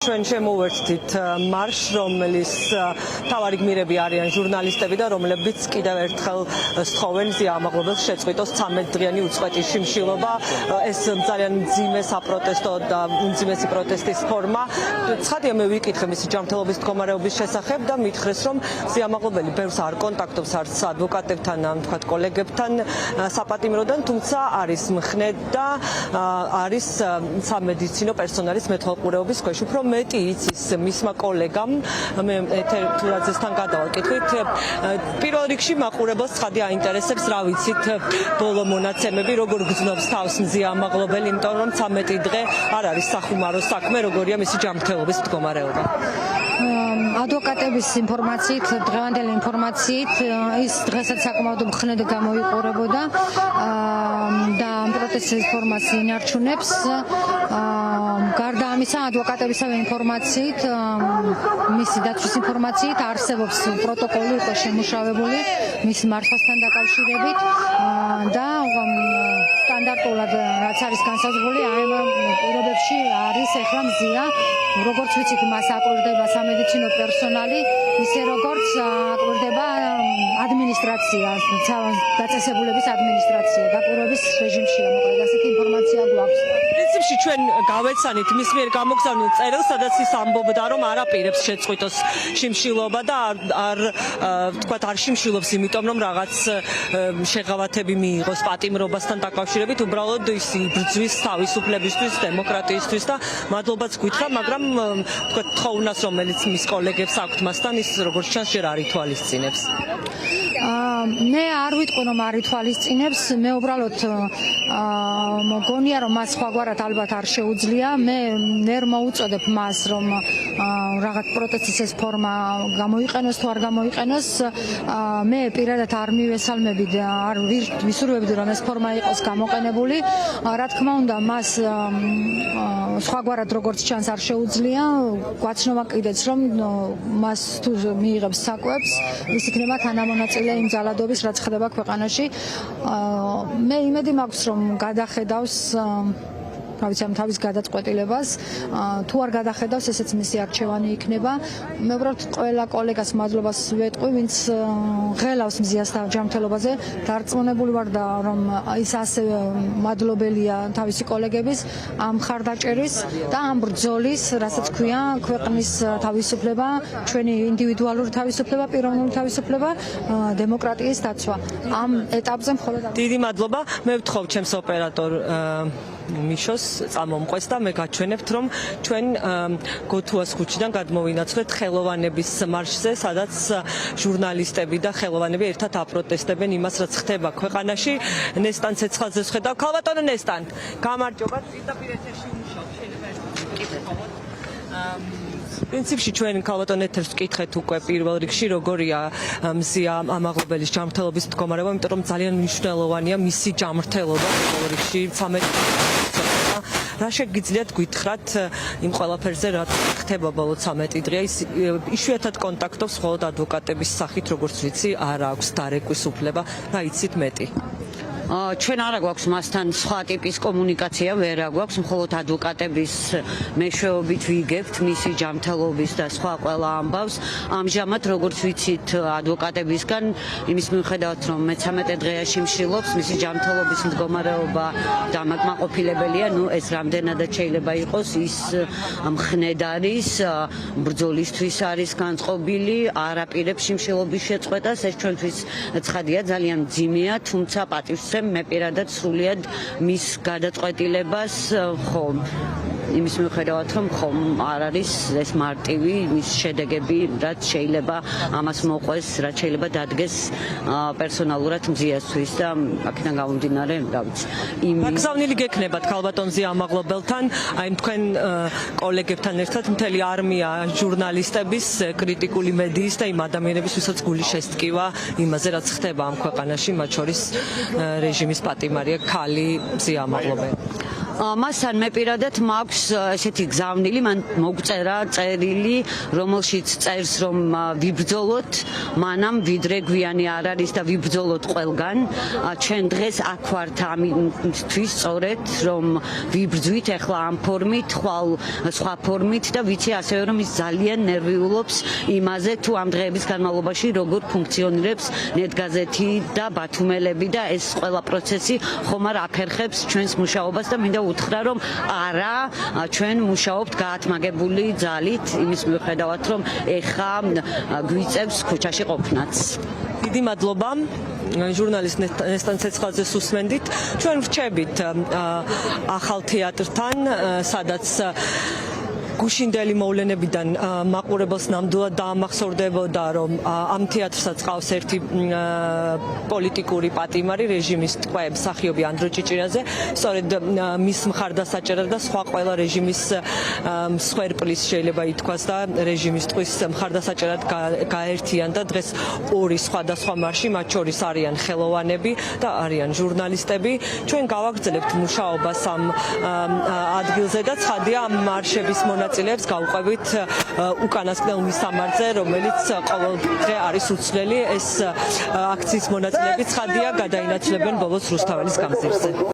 ჩვენ შემოვერთდით მარშ, რომლის მთავარი გმირები არიან ჟურნალისტები და რომლებიც კიდევ ერთხელ სთხოვენ ზიამაღლობელს შეწყვიტოს 13 დღიანი უწყვეტი შიმშილობა. ეს ძალიან მძიმე საპროტესტო და უმძიმესი პროტესტის ფორმა. ცხადია, მე ვიკითხე მისი ჯანმრთელობის მდგომარეობის შესახებ და მითხრეს, რომ ზიამაღლობელი ბევრს არ კონტაქტობს არც ადვოკატებთან, თქვათ კოლეგებთან საპატიმროდან, თუმცა არის მხნედ და არის სამედიცინო პერსონალის მეთვალყურეობის ქვეშ. უფრო მეტი იცის მისმა კოლეგამ, მე თურაძესთან გადავაკითხით, პირველ რიგში მაყურებელს ცხადი აინტერესებს, რა ვიცით, ბოლო მონაცემები, როგორ გრძნობს თავს ზიამაღლობელი, იმიტომ რომ 13 დღე არ არის სახუმარო საქმე, როგორია მისი ჯანმრთელობის მდგომარეობა. ადვოკატების ინფორმაციით, დღევანდელი ინფორმაციით, ის დღესაც საკმაოდ მხნედ გამოიყურებოდა და პროტესტის ფორმას ინარჩუნებს. გარდა ამისა, ადვოკატებისავე ინფორმაციით, მისი დაცვის ინფორმაციით არსებობს პროტოკოლი უკვე შემუშავებული მის მართვასთან დაკავშირებით და სტანდარტულად რაც არის განსაზღვრული, ამ პირობებში არის ეხლა მზია, როგორც ვიცით, მას აკვირდება სამედიცინო პერსონალი, ისე როგორც აკვირდება ადმინისტრაცია, დაწესებულების ადმინისტრაცია, დაკვირვების რეჟიმშია, მოკლედ ასეთი ინფორმაცია გვაქვს. პრინციპში ჩვენ გავეცანით მის მიერ გამოგზავნილ წერილს, სადაც ის ამბობდა, რომ არ აპირებს შეწყვიტოს შიმშილობა და არ შიმშილობს, იმიტომ რომ რაღაც შეღავათები მიიღოს პატიმრობასთან დაკავშირებით, უბრალოდ ის იბრძვის თავისუფლებისთვის, დემოკრატიისთვის და მადლობაც გითხრა, მაგრამ თხოვნას, რომელიც მის კოლეგებს აქვთ მასთან, ის როგორც ჩანს ჯერ არ ითვალისწინებს. მე არ ვიტყვი, რომ არ ითვალისწინებს, მე უბრალოდ მგონია, რომ მას სხვაგვარად ალბათ არ შეუძლია. მე ვერ მოუწოდებ მას, რომ რაღაც პროტესტის ეს ფორმა გამოიყენოს თუ არ გამოიყენოს. მე პირადად არ მივესალმები და არ ვისურვებდი, რომ ეს ფორმა იყოს გამოყენებული. რა თქმა უნდა, მას სხვაგვარად როგორც ჩანს არ შეუძლია. გვაცნობა კიდეც, რომ მას თუ მიიღებს საკვებს, ის იქნება თანამონაწილე იმ ძალადობის, რაც ხდება ქვეყანაში. მე იმედი მაქვს, რომ გადახედავს თავის გადაწყვეტილებას, თუ არ გადახედავს, ესეც მისი არჩევანი იქნება. მე უბრალოდ ყველა კოლეგას მადლობას ვეტყვი, ვინც ღელავს მზიას ჯანმრთელობაზე. დარწმუნებული ვარ და რომ ის ასევე მადლობელია თავისი კოლეგების ამ მხარდაჭერის და ამ ბრძოლის, რასაც ქვია ქვეყნის თავისუფლება, ჩვენი ინდივიდუალური თავისუფლება, პიროვნული თავისუფლება, დემოკრატიის დაცვა. ამ ეტაპზე მხოლოდ დიდი მადლობა. მე ვთხოვ ჩემს ოპერატორ მიშოს წამომყვეს და მე გაჩვენებთ, რომ ჩვენ გოთუას ქუჩიდან გადმოვინაცვლეთ ხელოვანების მარშზე, სადაც ჟურნალისტები და ხელოვანები ერთად აპროტესტებენ იმას, რაც ხდება ქვეყანაში. ნესტან ცეცხლაძეს ხედავ. ქალბატონო ნესტან, გამარჯობა, პირდაპირ ეთერში ვმუშაობ, შეიძლება პრინციპში ჩვენ ქალბატონ ეთერს ვკითხეთ უკვე პირველ რიგში, როგორია მზია ამაღლობელის ჯანმრთელობის მდგომარეობა, იმიტომ რომ ძალიან მნიშვნელოვანია მისი ჯანმრთელობა პირველ რიგში 13 რა შეგიძლიათ გითხრათ იმ ყველაფერზე, რაც ხდება ბოლო 13 დღეა, ის იშვიათად კონტაქტობს მხოლოდ ადვოკატების სახით, როგორც ვიცი, არ აქვს დარეკვის უფლება, რა იცით მეტი? ჩვენ არა გვაქვს მასთან სხვა ტიპის კომუნიკაცია, ვერ აგვაქვს, მხოლოდ ადვოკატების მეშვეობით ვიგებთ მისი ჯანმრთელობის და სხვა ყველა ამბავს. ამჟამად, როგორც ვიცით, ადვოკატებისგან იმის მიუხედავად, რომ 13 დღეა შიმშილობს, მისი ჯანმრთელობის მდგომარეობა დამაკმაყოფილებელია, ეს რამდენადაც შეიძლება იყოს, ის მხნედ არის, ბრძოლისთვის არის განწყობილი, არ აპირებს შიმშილობის შეწყვეტას, ეს ჩვენთვის ცხადია, ძალიან მძიმეა, თუმცა პატივს მე პირადად სრულიად მის გადაწყვეტილებას ხომ იმის მიუხედავად, რომ ხომ არ არის ეს მარტივი მის შედეგები, რაც შეიძლება ამას მოყვეს, რაც შეიძლება დადგეს პერსონალურად მზიასთვის და აქედან გამომდინარე, რა ვიცი. გაგზავნილი გექნებათ ქალბატონ ზიამაღლობელთან, აი თქვენ კოლეგებთან ერთად მთელი არმია ჟურნალისტების, კრიტიკული მედიის და იმ ადამიანების, ვისაც გული შესტკივა იმაზე, რაც ხდება ამ ქვეყანაში, მათ შორის რეჟიმის პატიმარია ქალი ზიამაღლობელი. მასთან მე პირადად მაქვს ესეთი გზავნილი, მან მოგწერა წერილი, რომელშიც წერს, რომ ვიბრძოლოთ მანამ ვიდრე გვიანი არ არის და ვიბრძოლოთ ყველგან. ჩვენ დღეს აქ ვართ ამისთვის სწორედ, რომ ვიბრძვით ახლა ამ ფორმით, ხვალ სხვა ფორმით და ვიცი ასევე რომ ის ძალიან ნერვიულობს იმაზე, თუ ამ დღეების განმავლობაში როგორ ფუნქციონირებს ნეტგაზეთი და ბათუმელები და ეს ყველა პროცესი ხომ არ აფერხებს ჩვენს მუშაობას და მინდა უთხრა, რომ არა, ჩვენ მუშაობთ გაათმაგებული ძალით, იმის მიუხედავად, რომ ეხა გვიწევს ქუჩაში ყოფნაც. დიდი მადლობა. ჟურნალისტ ნესტან ცეცხლაძეს უსმენდით. ჩვენ ვრჩებით ახალ თეატრთან, სადაც გუშინდელი მოვლენებიდან მაყურებელს ნამდვილად დაამახსოვრდებოდა, რომ ამ თეატრსაც ყავს ერთი პოლიტიკური პატიმარი, რეჟიმის ტყვეების მსახიობი ანდრო ჭიჭირაძე. სწორედ მის მხარდასაჭერად და სხვა ყველა რეჟიმის მსხვერპლის შეიძლება ითქვას და რეჟიმის ტყვის მხარდასაჭერად გაერთიან და დღეს ორი სხვადასხვა მარში, მათ შორის არიან ხელოვანები და არიან ჟურნალისტები. ჩვენ გავაგრძელებთ მუშაობას ამ ადგილზე და ცხადია ამ მარშების მონაწილეებს გავყვებით უკანასკნელ მისამართზე, რომელიც ყოველ დღე არის უცვლელი. ეს აქციის მონაწილეები ცხადია გადაინაცვლებენ ბოლოს რუსთაველის გამზირზე.